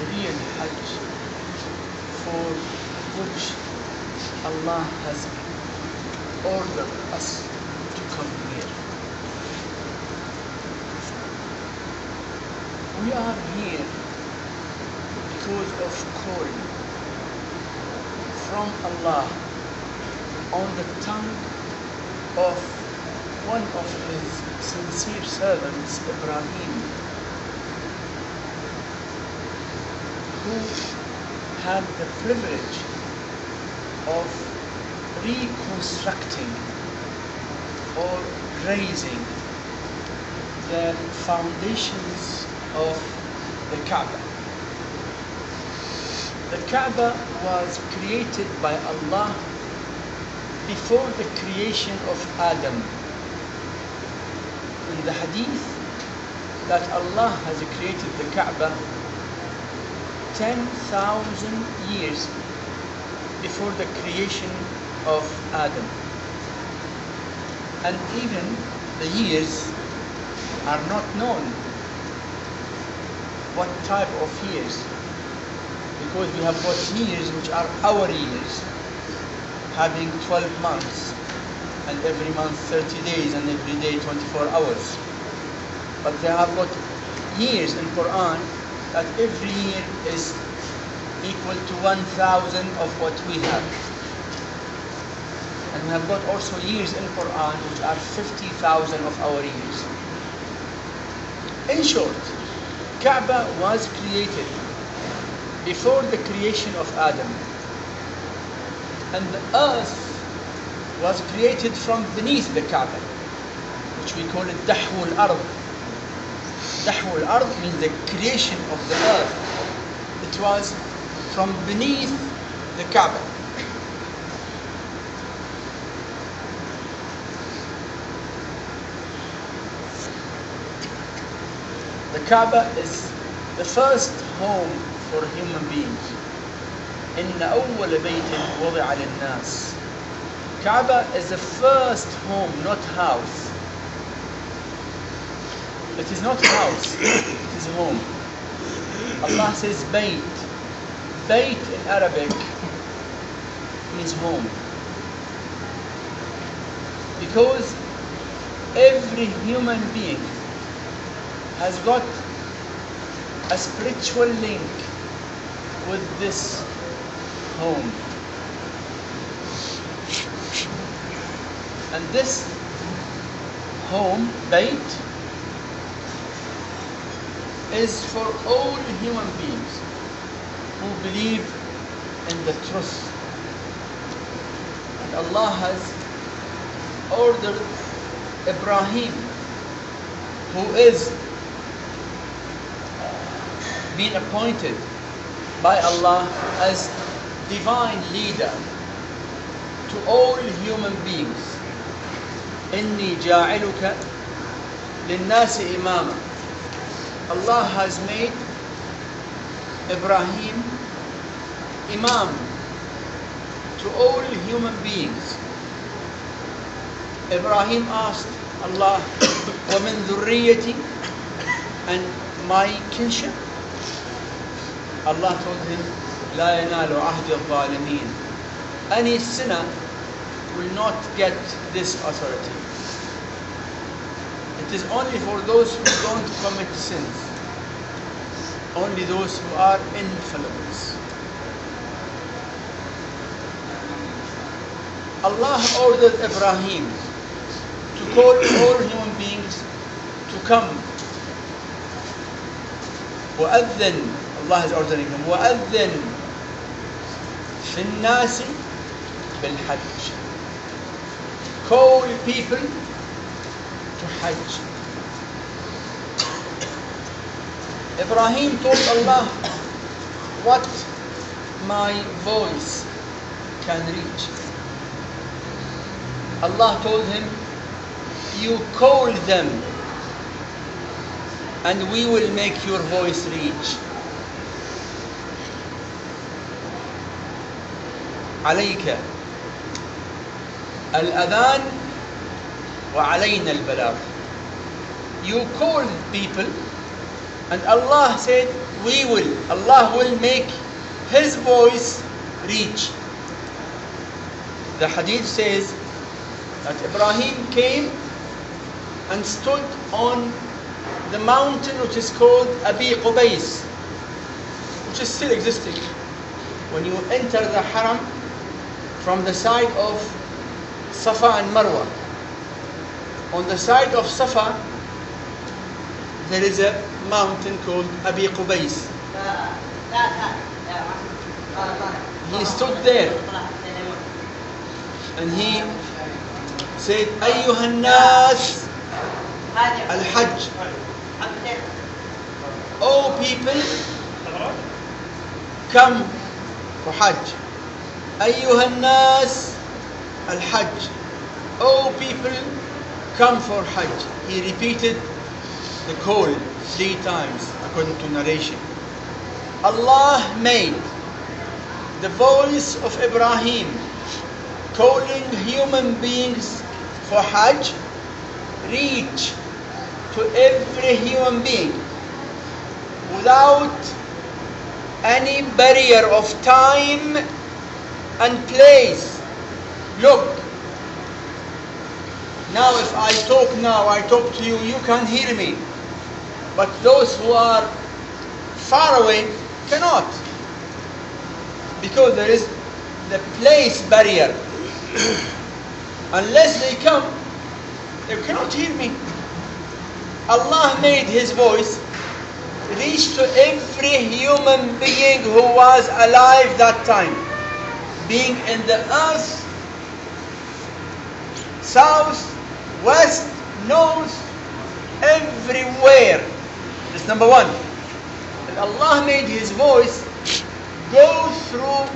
the real Hajj for which Allah has ordered us to come here. We are here because of call from Allah on the tongue of one of his sincere servants, Ibrahim, who had the privilege of reconstructing or raising the foundations of the Kaaba. The Kaaba was created by Allah before the creation of Adam. In the hadith that Allah has created the Kaaba 10,000 years before the creation of Adam. And even the years are not known. What type of years? Because we have got years which are our years, having 12 months, and every month 30 days, and every day 24 hours. But they have got years in Quran that every year is equal to 1,000 of what we have. And we have got also years in Quran which are 50,000 of our years. In short, Kaaba was created before the creation of Adam. And the earth was created from beneath the Kaaba, which we call it Dahwu al-Ard. Dahwu al-Ard means the creation of the earth. It was from beneath the Kaaba. The Kaaba is the first home for human beings. إن أول بيت وضع للناس. Kaaba is the first home, not house. It is not house, it is home. Allah says Bayt. Bayt in Arabic means home. Because every human being has got a spiritual link with this home. And this home, Bayt, is for all human beings who believe in the truth. And Allah has ordered Ibrahim, who is being appointed by Allah as divine leader to all human beings. إني جاعلك للناس إماما. Allah has made Ibrahim Imam to all human beings. Ibrahim asked Allah, وَمِن ذُرِّيَّتِي, and my kinship? Allah told him, لا ينال عهد الظالمين. Any sinner will not get this authority. It is only for those who don't commit sins. Only those who are infallibles. Allah ordered Ibrahim to call all human beings to come. وَأَذِّن, Allah is ordering him, وَأَذِّن فِي النَّاسِ بِالْحَجِّ. Call people to Hajj. Ibrahim told Allah what my voice can reach. Allah told him, you call them and we will make your voice reach. عليك الأذان وعلينا البلاغ. You call people And Allah said, Allah will make His voice reach. The hadith says that Ibrahim came and stood on the mountain which is called Abi Qubais, which is still existing. When you enter the Haram from the side of Safa and Marwa, on the side of Safa there is a mountain called Abi Qubais. He stood there and he said, Ayyuhan nas al-Hajj. Oh people, come for Hajj. Ayyuhan nas al-Hajj. Oh people, come for Hajj. He repeated the call 3 times according to narration. Allah made the voice of Ibrahim calling human beings for Hajj reach to every human being without any barrier of time and place. Look, now if I talk to you, you can hear me. But those who are far away cannot, because there is the place barrier. Unless they come, they cannot hear me. Allah made His voice reach to every human being who was alive that time, being in the earth, south, west, north, everywhere. That's number 1. And Allah made His voice go through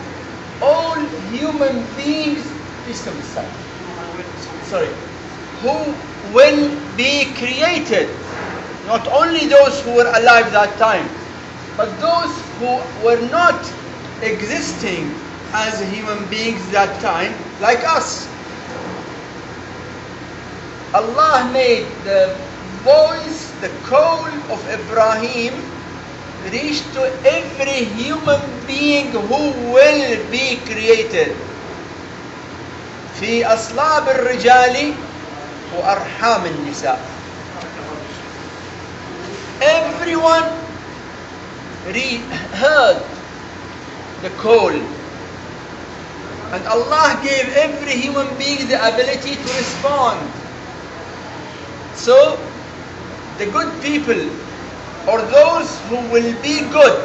all human beings, please come this side, sorry, who will be created. Not only those who were alive that time, but those who were not existing as human beings that time, like us. Allah made the voice, the call of Ibrahim reach to every human being who will be created. في أصلاب الرجال وأرحام النساء. Everyone heard the call, and Allah gave every human being the ability to respond. So the good people, or those who will be good,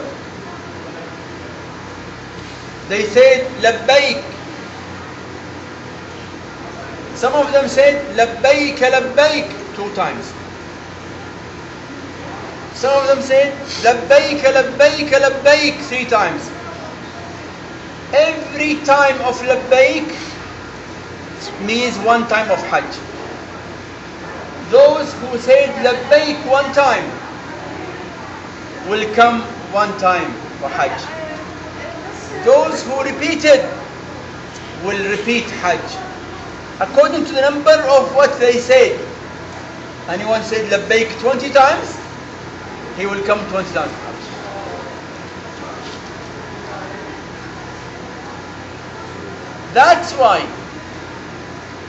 they said labbaik. Some of them said labbaik labbaik 2 times. Some of them said labbaik labbaik labbaik 3 times. Every time of labbaik means 1 time of Hajj. Those who said labbaik 1 time will come 1 time for Hajj. Those who repeated will repeat Hajj according to the number of what they said. Anyone said labbaik 20 times, he will come 20 times for Hajj. That's why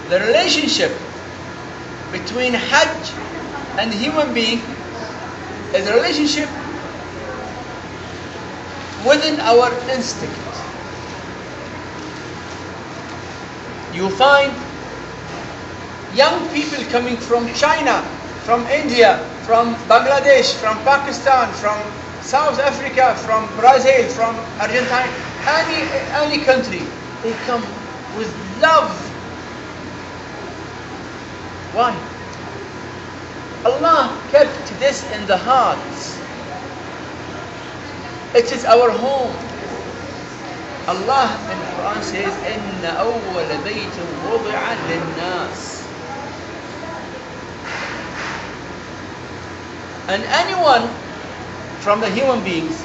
the relationship between Hajj and human being is a relationship within our instinct. You find young people coming from China, from India, from Bangladesh, from Pakistan, from South Africa, from Brazil, from Argentina, any country, they come with love. Why? Allah kept this in the hearts. It is our home. Allah in the Quran says, إِنَّ أَوَّلَ بَيْتٍ وُضِعَ لِلنَّاسِ. And anyone from the human beings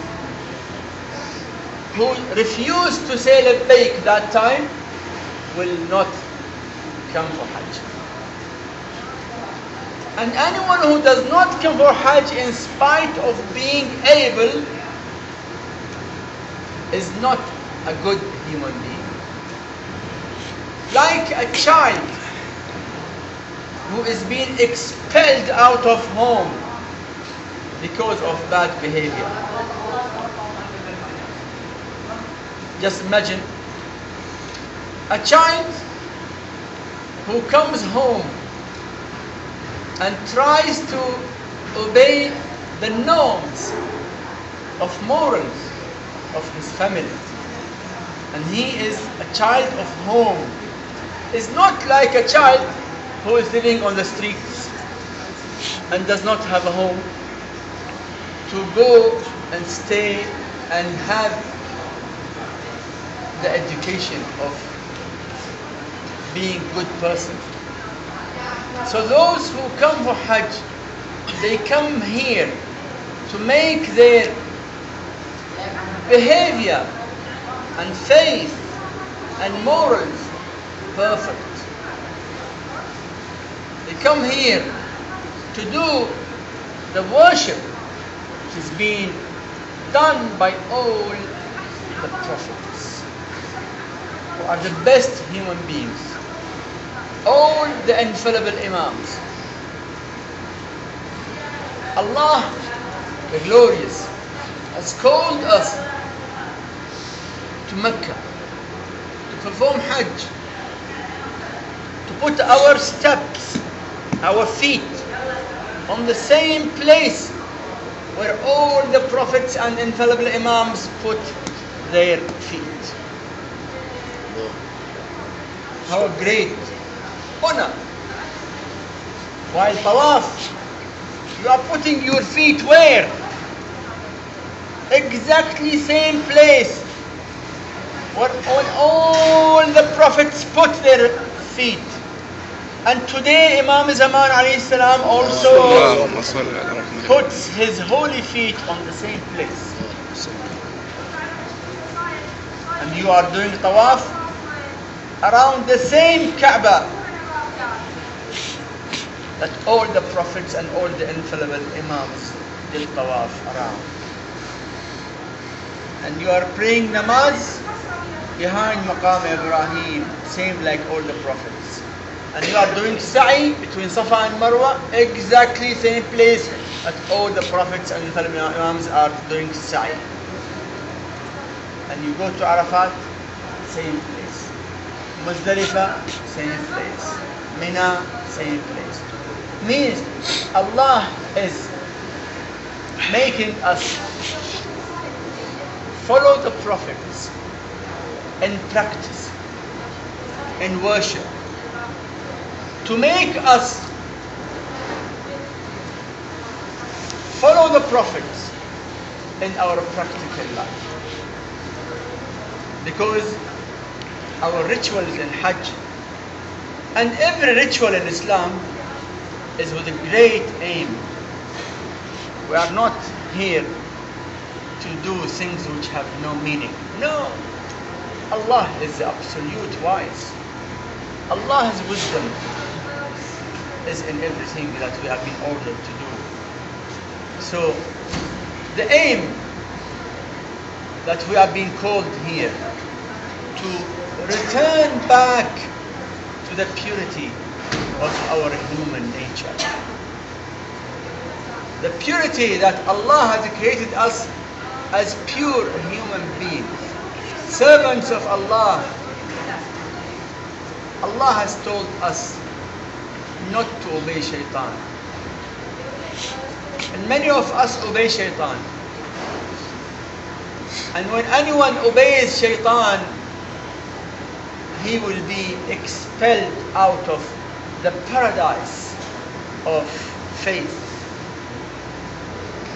who refused to say labbaik that time will not come for Hajj. And anyone who does not come for Hajj in spite of being able is not a good human being. Like a child who is being expelled out of home because of bad behavior. Just imagine a child who comes home and tries to obey the norms of morals of his family, and he is a child of home. Is not like a child who is living on the streets and does not have a home to go and stay and have the education of being good person. So those who come for Hajj, they come here to make their behavior and faith and morals perfect. They come here to do the worship which is being done by all the prophets, who are the best human beings, all the infallible imams. Allah, the glorious, has called us to Mecca to perform Hajj, to put our steps, our feet on the same place where all the prophets and infallible imams put their feet. How great honor! While tawaf, you are putting your feet where? Exactly same place where all the prophets put their feet. And today Imam Zaman alayhi salam also puts his holy feet on the same place. And you are doing tawaf around the same Kaaba that all the prophets and all the infallible imams did tawaf around. And you are praying namaz behind Maqam Ibrahim, same like all the prophets. And you are doing sa'i between Safa and Marwa, exactly same place that all the prophets and infallible imams are doing sa'i. And you go to Arafat, same place. Muzdalifah, same place. Mina, same place. Means Allah is making us follow the prophets in practice, in worship, to make us follow the prophets in our practical life. Because our rituals in Hajj and every ritual in Islam is with a great aim. We are not here to do things which have no meaning. No. Allah is the absolute wise. Allah's wisdom is in everything that we have been ordered to do. So the aim that we are being called here to return back to the purity of our human nature. The purity that Allah has created us as pure human beings, servants of Allah. Allah has told us not to obey shaitan. And many of us obey shaitan. And when anyone obeys shaitan, he will be expelled out of the paradise of faith.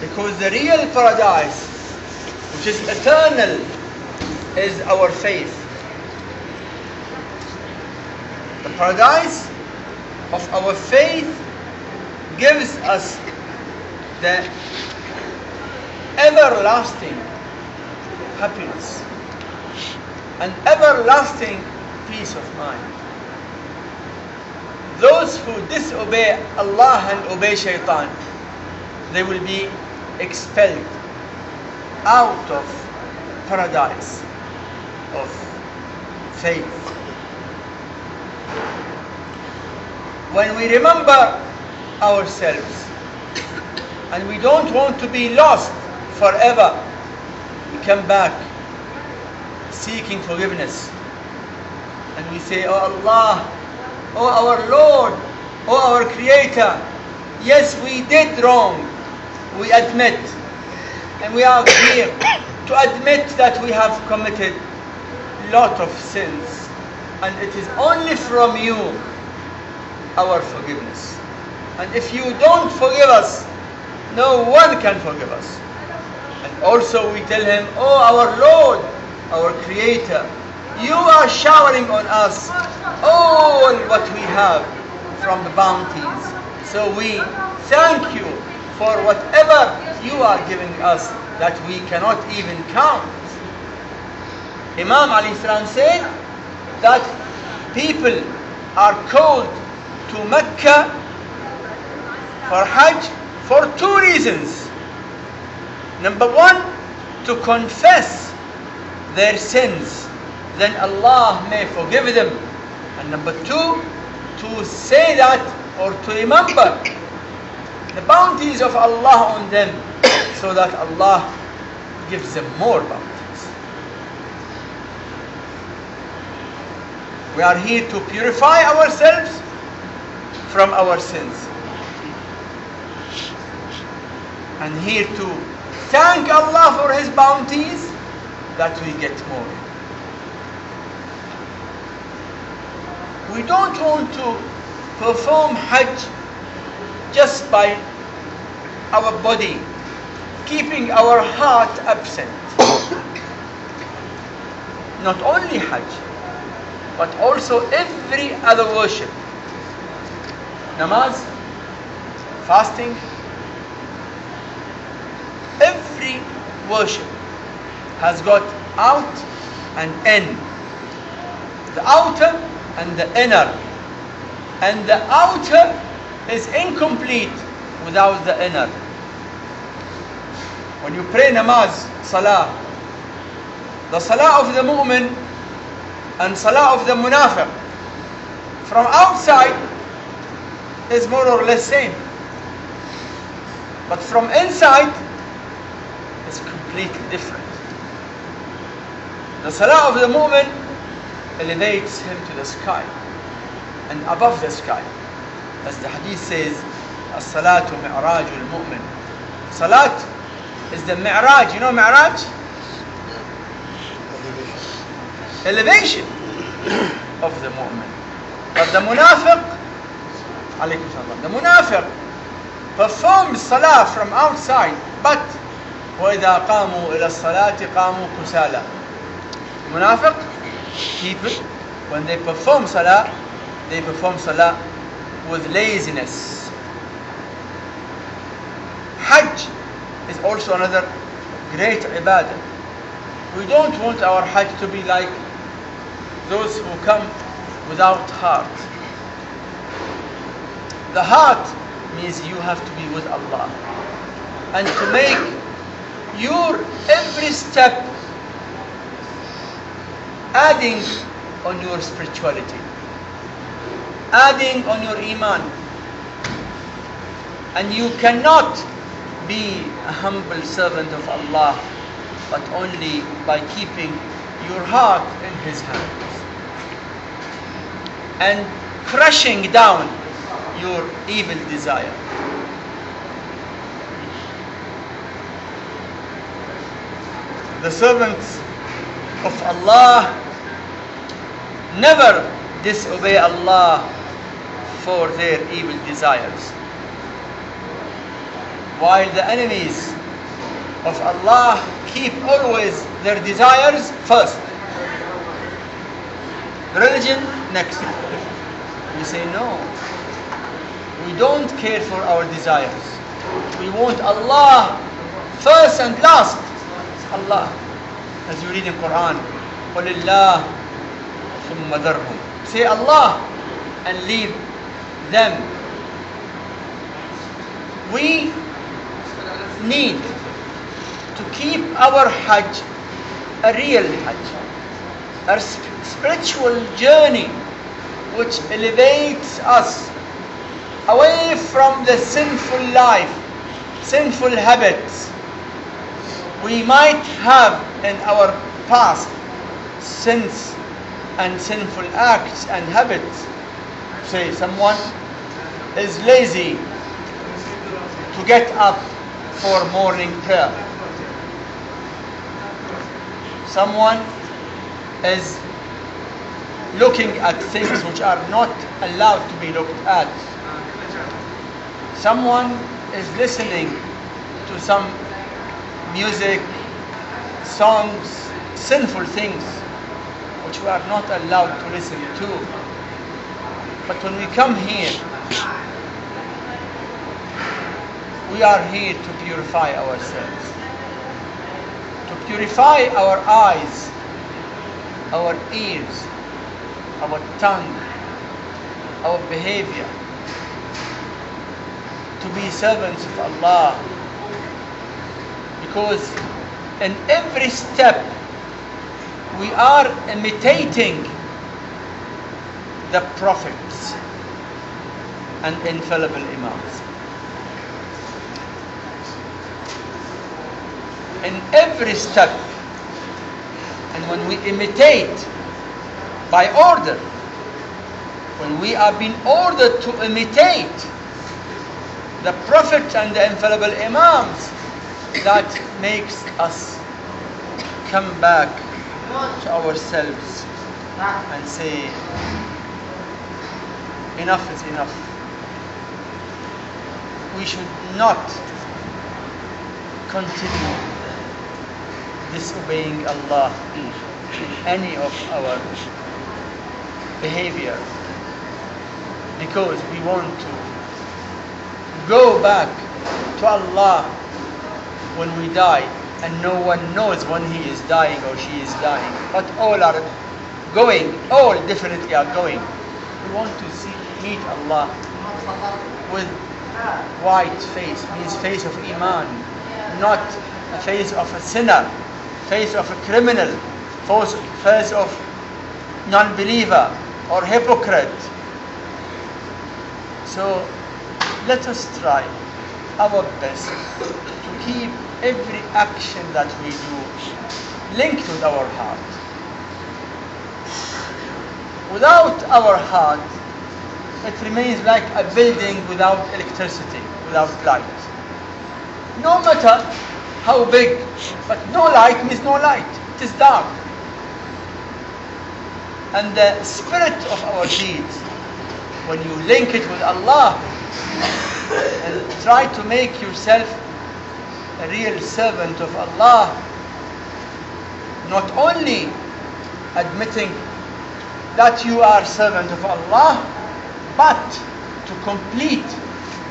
Because the real paradise, which is eternal, is our faith. The paradise of our faith gives us the everlasting happiness and everlasting peace of mind. those who disobey Allah and obey shaitan, they will be expelled out of paradise of faith. When we remember ourselves and we don't want to be lost forever, we come back seeking forgiveness and we say, oh Allah, oh our Lord, oh our Creator, yes, we did wrong, we admit, and we are here to admit that we have committed a lot of sins, and it is only from you our forgiveness. And if you don't forgive us, no one can forgive us. And also we tell him, oh our Lord, our Creator, you are showering on us all what we have from the bounties. So we thank you for whatever you are giving us that we cannot even count. Imam Ali said that people are called to Mecca for Hajj for two reasons. Number one, to confess their sins, then Allah may forgive them. And number two, to say that or to remember the bounties of Allah on them, so that Allah gives them more bounties. We are here to purify ourselves from our sins, and here to thank Allah for His bounties that we get more. We don't want to perform Hajj just by our body, keeping our heart absent. Not only Hajj, but also every other worship. Namaz, fasting, every worship has got out and in. The outer and the inner. And the outer is incomplete without the inner. When you pray namaz, salah, the salah of the mu'min and salah of the munafiq from outside is more or less same, but from inside it's completely different. The salah of the mu'min elevates him to the sky and above the sky, as the hadith says, as-salatu mi'rajul mu'min. Salat is the mi'raj. You know mi'raj? Elevation of the mu'min. But the munafiq, alaykum salam, the munafiq performs salah from outside, but وَإِذَا قَامُوا إِلَى الصَّلَاةِ قَامُوا كُسَالًا. Munafiq people, when they perform salah with laziness. Hajj is also another great ibadah. We don't want our Hajj to be like those who come without heart. The heart means you have to be with Allah, and to make your every step adding on your spirituality, adding on your iman. And you cannot be a humble servant of Allah but only by keeping your heart in His hands and crushing down your evil desire. The servants of Allah never disobey Allah for their evil desires, while the enemies of Allah keep always their desires first. Religion next. We say no, we don't care for our desires. We want Allah first and last. Allah, as you read in Quran, قُلِ اللَّهِ ثُمَّ ذَرْهُمْ. Say Allah and leave them. We need to keep our Hajj a real Hajj, a spiritual journey which elevates us away from the sinful life, sinful habits we might have in our past, sins and sinful acts and habits. Say someone is lazy to get up for morning prayer. Someone is looking at things which are not allowed to be looked at. Someone is listening to some music, songs, sinful things which we are not allowed to listen to. But when we come here, we are here to purify ourselves, to purify our eyes, our ears, our tongue, our behavior, to be servants of Allah. Because in every step we are imitating the prophets and infallible imams. In every step, and when we imitate by order, when we are being ordered to imitate the prophets and the infallible imams, that makes us come back to ourselves and say, enough is enough. We should not continue disobeying Allah in any of our behavior, because we want to go back to Allah when we die, and no one knows when he is dying or she is dying, but all are going, all definitely are going. We want to meet Allah with white face, means face of Iman, not a face of a sinner, face of a criminal, face of non-believer or hypocrite. So let us try our best to keep every action that we do linked with our heart. Without our heart, it remains like a building without electricity, without light. No matter how big, but no light means no light. It is dark. And the spirit of our deeds, when you link it with Allah and try to make yourself a real servant of Allah, not only admitting that you are servant of Allah, but to complete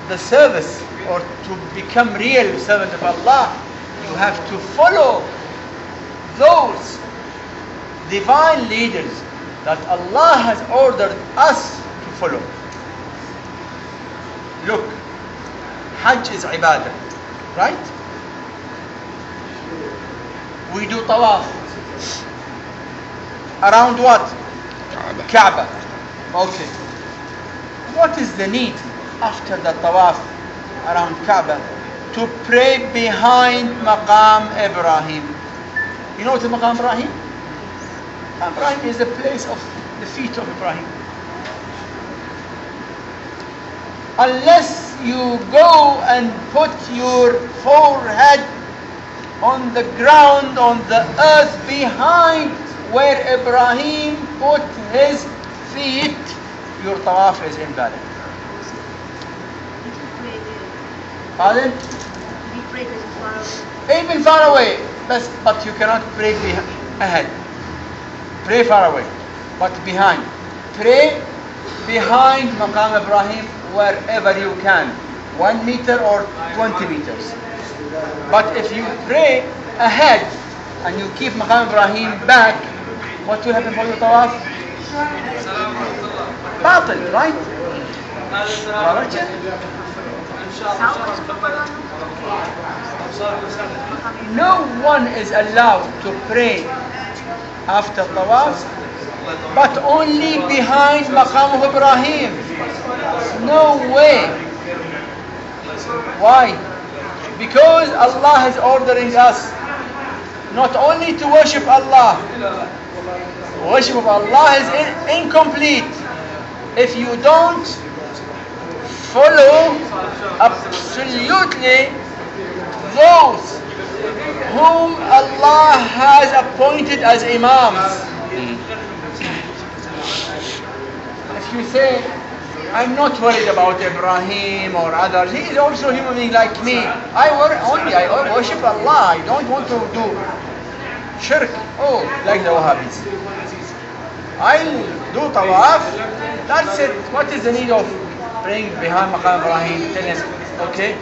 the service or to become real servant of Allah, you have to follow those divine leaders that Allah has ordered us to follow. Look, Hajj is ibadah, right? We do tawaf around what? Kaaba. Okay. What is the need after the tawaf around Kaaba to pray behind Maqam Ibrahim? You know what is Maqam Ibrahim? Ibrahim is the place of the feet of Ibrahim. Unless you go and put your forehead on the ground, on the earth behind where Ibrahim put his feet, your tawaf is invalid. Pardon? Even far away, but you cannot pray ahead. Pray far away, but behind. Pray behind Maqam Ibrahim wherever you can, 1 meter or 20 meters. But if you pray ahead and you keep Maqam Ibrahim back, what will happen for your tawaf? Batil, right? No one is allowed to pray after tawaf, but only behind Maqam of Ibrahim. No way. Why? Because Allah is ordering us not only to worship Allah. Worship of Allah is incomplete if you don't follow absolutely those whom Allah has appointed as imams. If you say, I'm not worried about Ibrahim or others, he is also a human being like me. I worship Allah. I don't want to do shirk. Oh, like the Wahhabis. I'll do tawaf. That's it. What is the need of praying behind Maqam Ibrahim? Tell him, okay,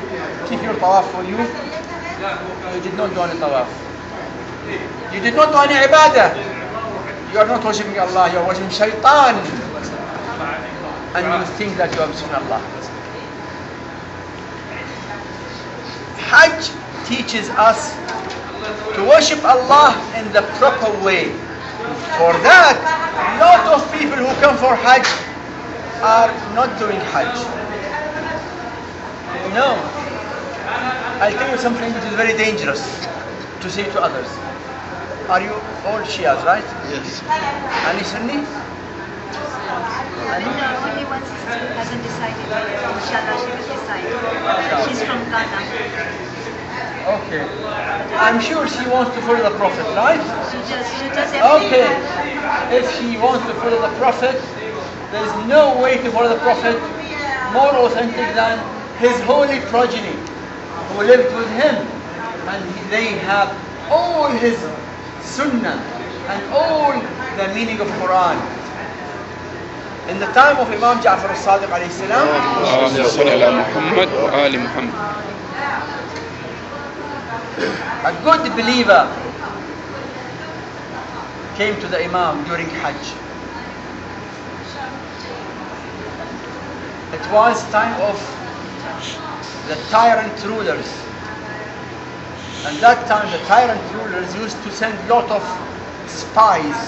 keep your tawaf for you. You did not do any tawaf. You did not do any ibadah. You are not worshipping Allah. You are worshipping shaitan. And you think that you are worshipping Allah. Hajj teaches us to worship Allah in the proper way. For that, a lot of people who come for Hajj are not doing Hajj. No. I'll tell you something which is very dangerous to say to others. Are you all Shias, right? Yes. Any Sunni? Only one sister hasn't decided yet. Inshallah, she will decide. She's from Ghana. Okay. I'm sure she wants to follow the Prophet, right? She does everything. Okay. If she wants to follow the Prophet, there is no way to follow the Prophet more authentic than his holy progeny who lived with him. And they have all his sunnah and all the meaning of Quran. In the time of Imam Ja'far al-Sadiq alayhi salam, Muhammad wa Ali Muhammad. a good believer came to the Imam during Hajj. It was time of the tyrant rulers. And that time the tyrant rulers used to send a lot of spies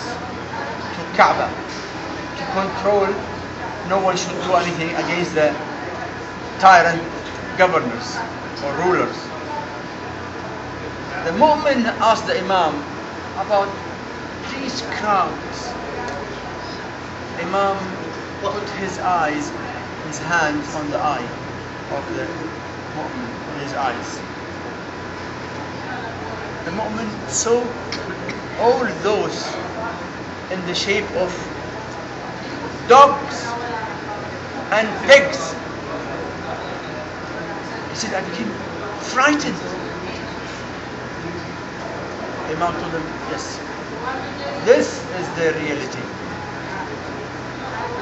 to Kaaba to control no one should do anything against the tyrant governors or rulers. The moment asked the Imam about these crowds, Imam put his hand on the eye of the mu'min, on his eyes. The mu'min saw all those in the shape of dogs and pigs. He said, I became frightened. Imam told him, yes, this is the reality.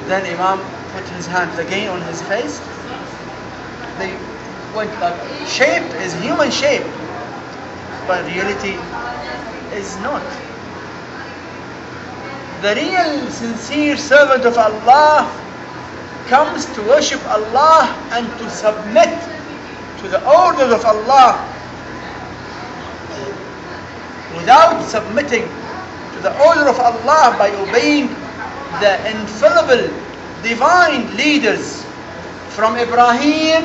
Then Imam put his hands again on his face. They went like, shape is human shape, but reality is not. The real sincere servant of Allah comes to worship Allah and to submit to the orders of Allah. Without submitting to the order of Allah by obeying the infallible divine leaders from Ibrahim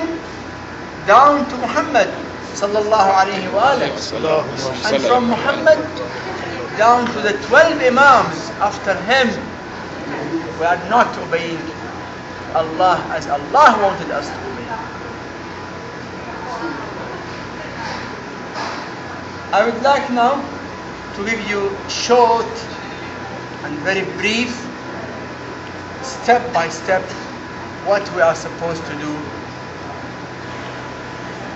down to Muhammad sallallahu alayhi wa sallam, and from Muhammad down to the 12 Imams after him, we are not obeying Allah as Allah wanted us to obey. I would like now to give you short and very brief, step by step, what we are supposed to do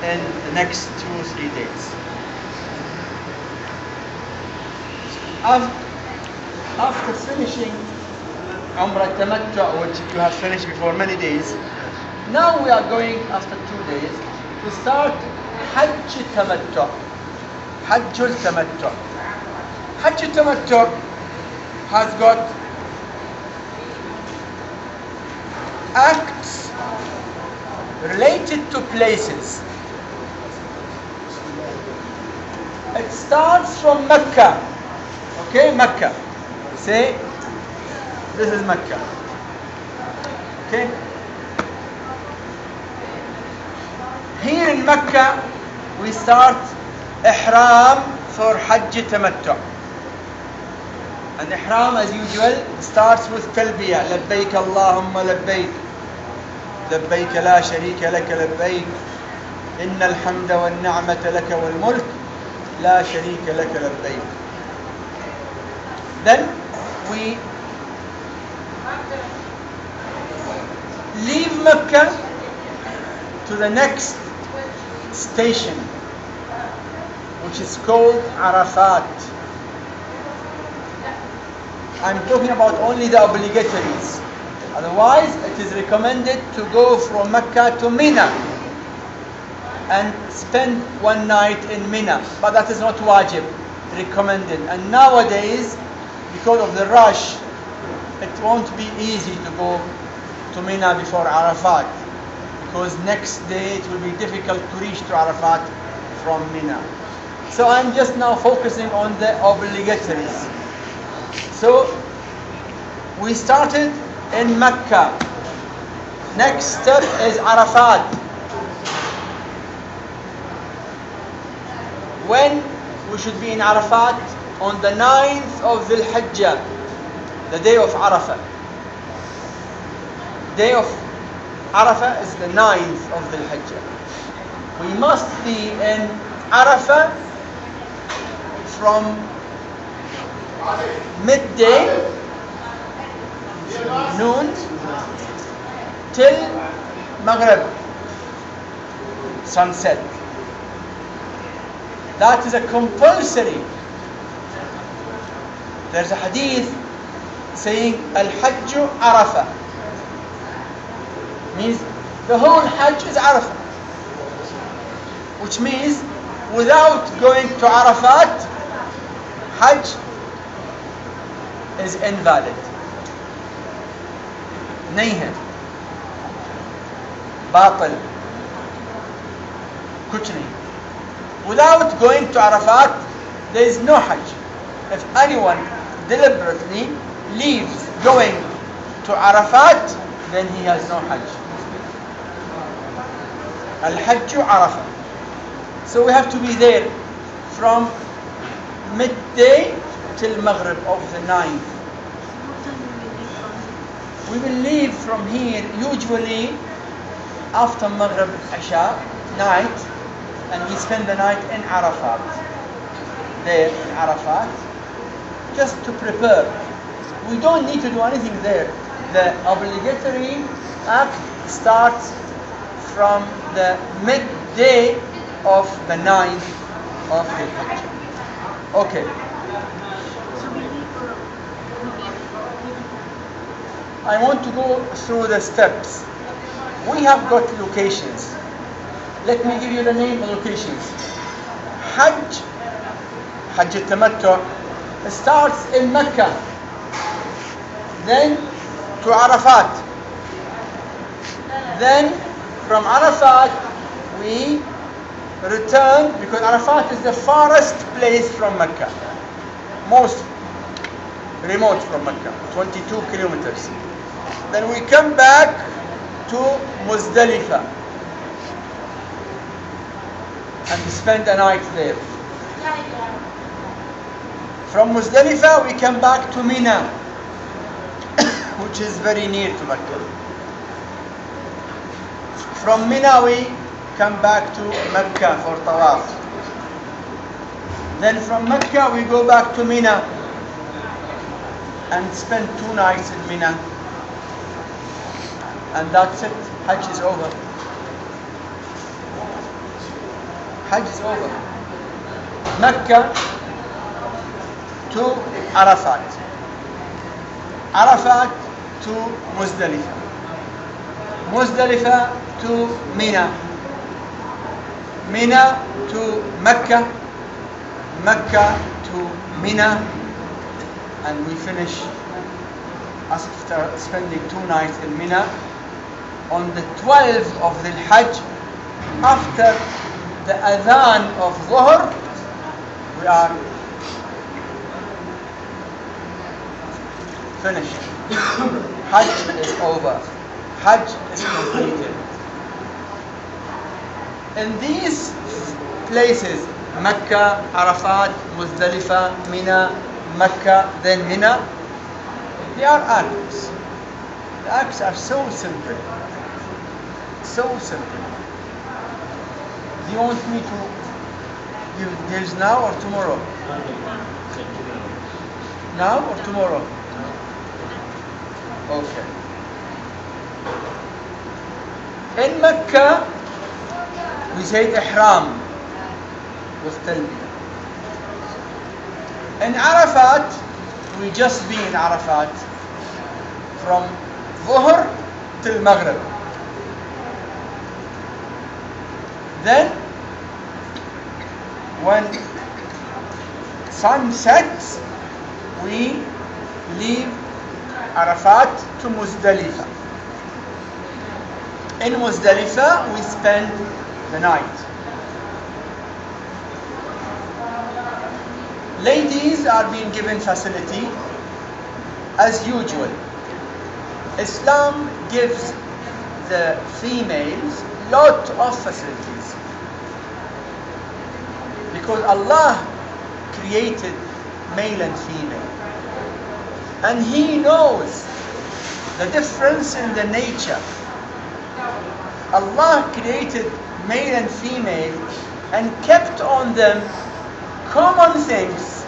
in the next 2-3 days. After finishing Umrah Tamattu', which you have finished before many days, now we are going after 2 days to start Hajj Tamattu'. Hajj Tamattu'. Hajj Tamattu' has got acts related to places. It starts from Mecca. Okay, Mecca. Say, this is Mecca. Okay. Here in Mecca, we start Ihram for Hajj Tamattu. And Ihram, as usual, starts with Talbiyah. Labbaik Allahumma labbaik. Labbaik la sharika laka labbaik. Inna alhamda wal ni'mata laka wal mulk. La sharika laka labbaik. Then we leave Mecca to the next station, which is called Arafat. I'm talking about only the obligatories. Otherwise, it is recommended to go from Mecca to Mina and spend one night in Mina. But that is not wajib, recommended. And nowadays, because of the rush, it won't be easy to go to Mina before Arafat, because next day it will be difficult to reach to Arafat from Mina. So I'm just now focusing on the obligatories. So we started in Mecca. Next step is Arafat. When we should be in Arafat? On the 9th of the Hajj, the day of Arafah. Day of Arafah is the 9th of the Hajj. We must be in Arafah from midday, noon, till Maghrib, sunset. That is a compulsory. There's a hadith saying Al-Hajj Arafah. Means the whole Hajj is Arafah. Which means without going to Arafat, Hajj is invalid. नहीं है, बातिल, कुछ नहीं. Without going to Arafat, there is no Hajj. If anyone deliberately leaves going to Arafat, then he has no Hajj. Al-Hajj Arafah. So we have to be there from midday till Maghrib of the 9th. We will leave from here usually after Maghrib Isha night, and we spend the night in Arafat. There in Arafat, just to prepare. We don't need to do anything there. The obligatory act starts from the midday of the 9th of the Hajj. Okay. I want to go through the steps. We have got locations. Let me give you the name of locations. Hajj al-Tamattu starts in Mecca, then to Arafat. Then from Arafat we return, because Arafat is the farthest place from Mecca, most remote from Mecca, 22 kilometers. Then we come back to Muzdalifah and spend the night there. From Muzdalifah we come back to Mina, which is very near to Mecca. From Mina we come back to Mecca for Tawaf. Then from Mecca we go back to Mina and spend 2 nights in Mina. And that's it. Hajj is over. Hajj is over. Mecca to Arafat. Arafat to Muzdalifah. Muzdalifah to Mina. Mina to Mecca. Mecca to Mina. And we finish after spending 2 nights in Mina. on the 12th of the Hajj, after the adhan of Dhuhr, we are finished. Hajj is over. Hajj is completed. In these places, Mecca, Arafat, Muzdalifah, Mina, Mecca, then Mina, they are acts. The acts are so simple. So simple. Do you want me to give details now or tomorrow? Now or tomorrow? Okay. In Mecca, we say Ihram with Talbiyah. In Arafat, we just be in Arafat from Dhuhr till Maghrib. Then, when sun sets, we leave Arafat to Muzdalifah. In Muzdalifah, we spend the night. Ladies are being given facility as usual. Islam gives the females lot of facilities because Allah created male and female, and He knows the difference in the nature. Allah created male and female and kept on them common things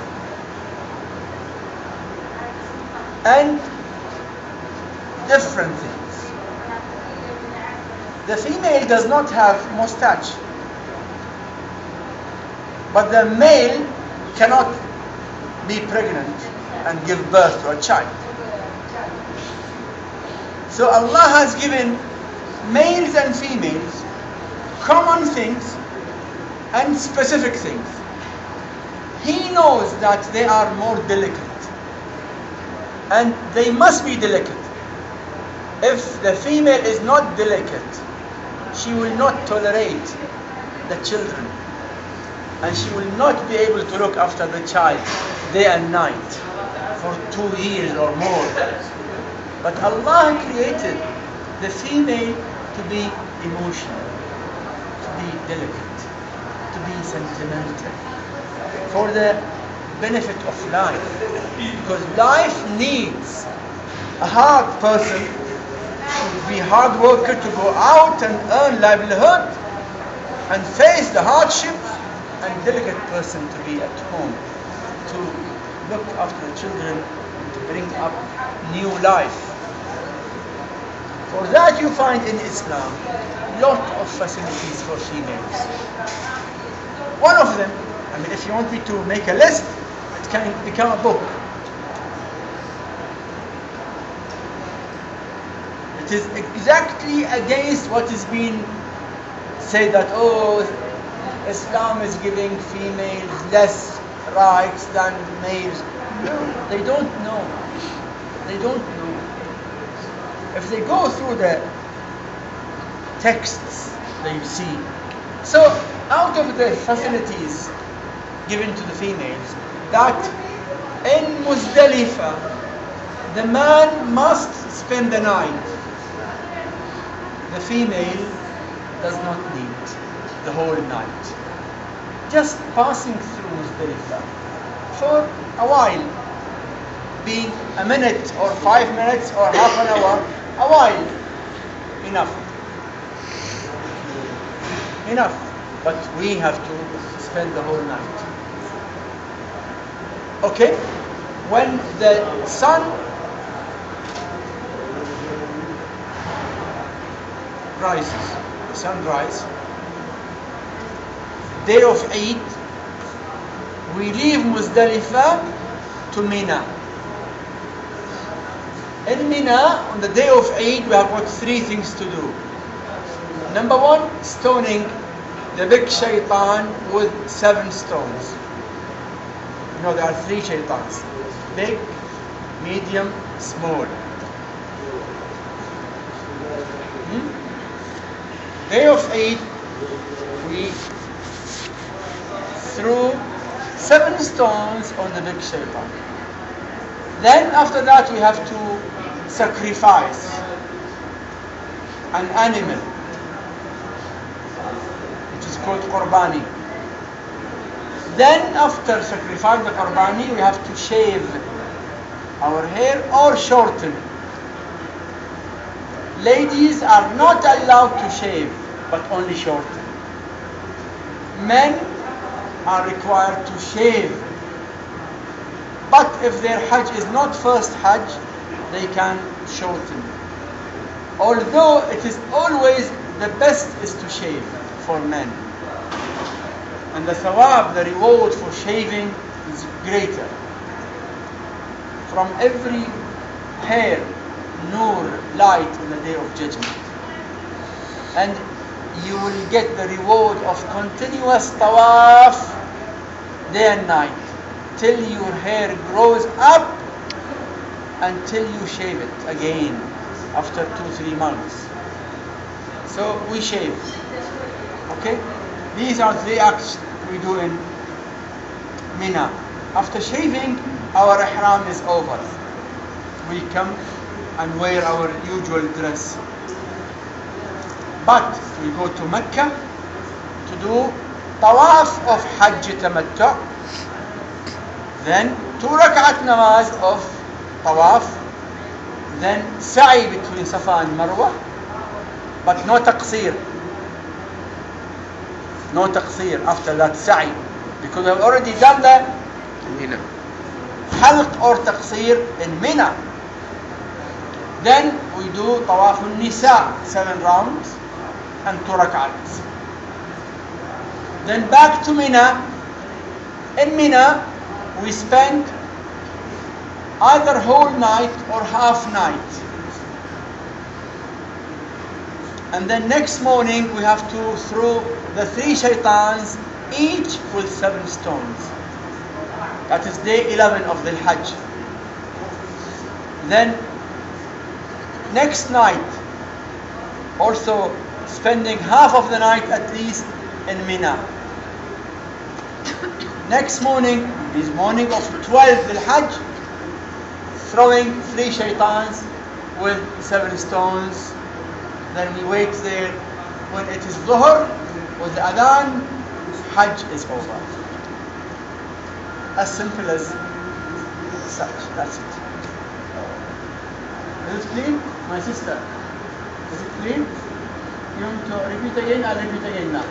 and different things. The female does not have mustache, but the male cannot be pregnant and give birth to a child. So Allah has given males and females common things and specific things. He knows that they are more delicate and they must be delicate. If the female is not delicate, she will not tolerate the children and she will not be able to look after the child day and night for 2 years or more. But Allah created the female to be emotional, to be delicate, to be sentimental, for the benefit of life. Because life needs a hard person to be hard worker, to go out and earn livelihood and face the hardships, and delicate person to be at home, to look after the children, to bring up new life. For that you find in Islam lot of facilities for females. One of them, I mean, if you want me to make a list, it can become a book. It is exactly against what is being said that, oh, Islam is giving females less rights than males. No, they don't know. They don't know. If they go through the texts, they see. So, out of the facilities given to the females, that in Muzdalifah, the man must spend the night. The female does not need the whole night. Just passing through Muzdalifah for a while, being a minute or 5 minutes or half an hour, a while, enough. Enough. But we have to spend the whole night. Okay? When the sun rises, the sunrise, day of Eid, we leave Muzdalifah to Mina. In Mina, on the day of Eid, we have got 3 things to do. Number 1, stoning the big shaitan with 7 stones. You know, there are 3 shaitans: big, medium, small. Day of Eid, we threw 7 stones on the big shaitan. Then after that we have to sacrifice an animal, which is called qurbani. Then after sacrificing the qurbani, we have to shave our hair or shorten. Ladies are not allowed to shave, but only shorten. Men are required to shave. But if their Hajj is not first Hajj, they can shorten. Although it is always the best is to shave for men. And the thawab, the reward for shaving is greater. From every hair, nur, light in the day of judgment. And you will get the reward of continuous tawaf day and night till your hair grows up until you shave it again after 2-3 months. So we shave. Okay? These are 3 acts we do in Mina. After shaving, our ihram is over. We come and wear our usual dress. But we go to Mecca to do tawaf of Hajj tamattu. Then 2 rak'at namaz of tawaf. Then sa'i between Safa and Marwa. But no taqsir. No taqsir after that sa'i. Because we have already done the Mina. halq or taqsir in Mina. Then we do tawaf al-nisa, 7 rounds and 2 rak'ats. Then back to Mina. In Mina, we spend either whole night or half night. And then next morning we have to throw the 3 shaitans, each with 7 stones. That is day 11 of the Hajj. Then next night, also spending half of the night at least in Mina. Next morning is morning of 12th al-Hajj, throwing 3 shaitans with 7 stones. Then we wait there. When it is Dhuhr, with the Adhan, Hajj is over. As simple as such. That's it. Is it clean? My sister, is it clean? You want to repeat again? I'll repeat again now.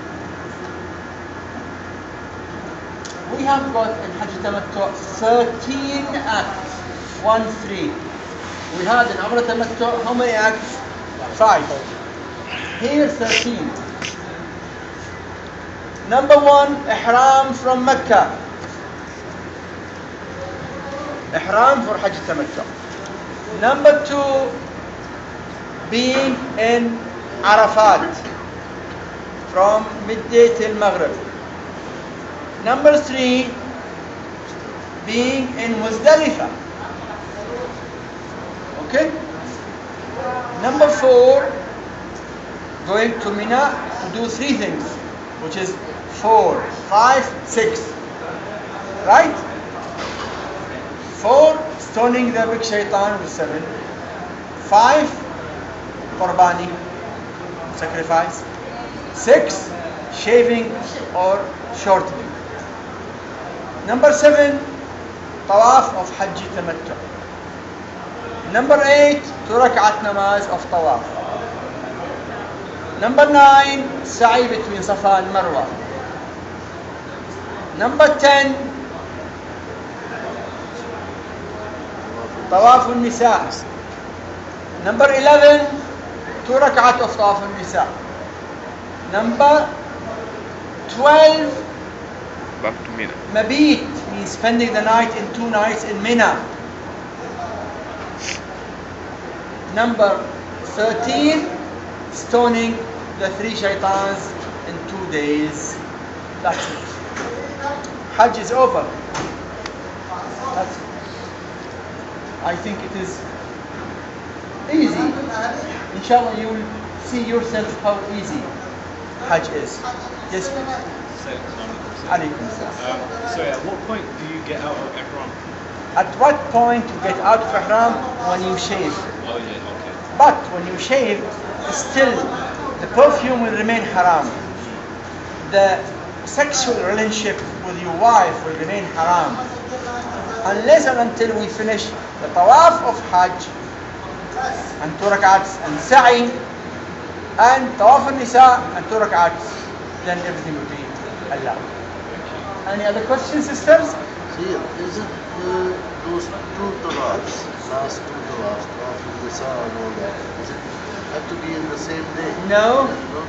We have got in Hajj Tamattu 13 acts. 1-3. We had in Umrah Tamattu how many acts? 5. Here 13. Number 1, Ihram from Mecca. Ihram for Hajj Tamattu. Number 2, being in Arafat from midday till Maghrib. Number 3, being in Muzdalifah. Okay? Number 4, going to Mina to do 3 things, which is 4, 5, 6. Right? 4, stoning the big shaitan with 7. 5, qurbani, sacrifice. 6, shaving or shortening. Number 7, tawaf of Hajj Tamattu. Number 8, 2 rak'at namaz of tawaf. Number 9, sa'i between Safa and Marwa. Number 10, tawaf al-nisa. Number 11, 2 rak'at of tawaf al-nisa. Number 12, Back to Mina. Mabit, means spending the night in 2 nights in Mina. Number 13, stoning the 3 shaitans in 2 days. That's it. Hajj is over. That's it. I think it is easy. Inshallah, you will see yourself how easy. Hajj is. Yes, please. Alaykum salam. So at what point do you get out of Ihram? At what point you get out of ihram? When you shave. Oh yeah, okay. But when you shave, still the perfume will remain haram. The sexual relationship with your wife will remain haram. Unless and until we finish the tawaf of Hajj and 2 rak'ats and sa'i and tawaf al-nisa and 2 rak'ats, then everything will be allowed. Any other questions, sisters? See, is it those two tawafs, last two tawafs, tawaf al-nisa and all that, is it have to be in the same day? No. No?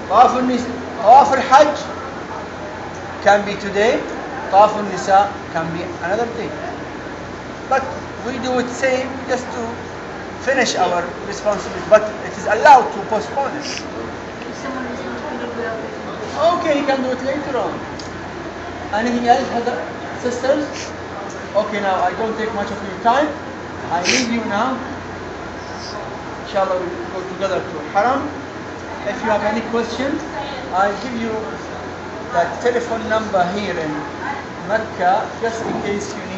Tawaf al-Hajj can be today, Tawaf al-Nisa can be another day. But we do it same just to finish our responsibility, but it is allowed to postpone it. If someone is not feeling well, they can Okay, you can do it later on. Anything else, sisters? Okay, now I don't take much of your time. I leave you now. Inshallah, we'll go together to Haram. If you have any questions, I'll give you that telephone number here in Mecca, just in case you need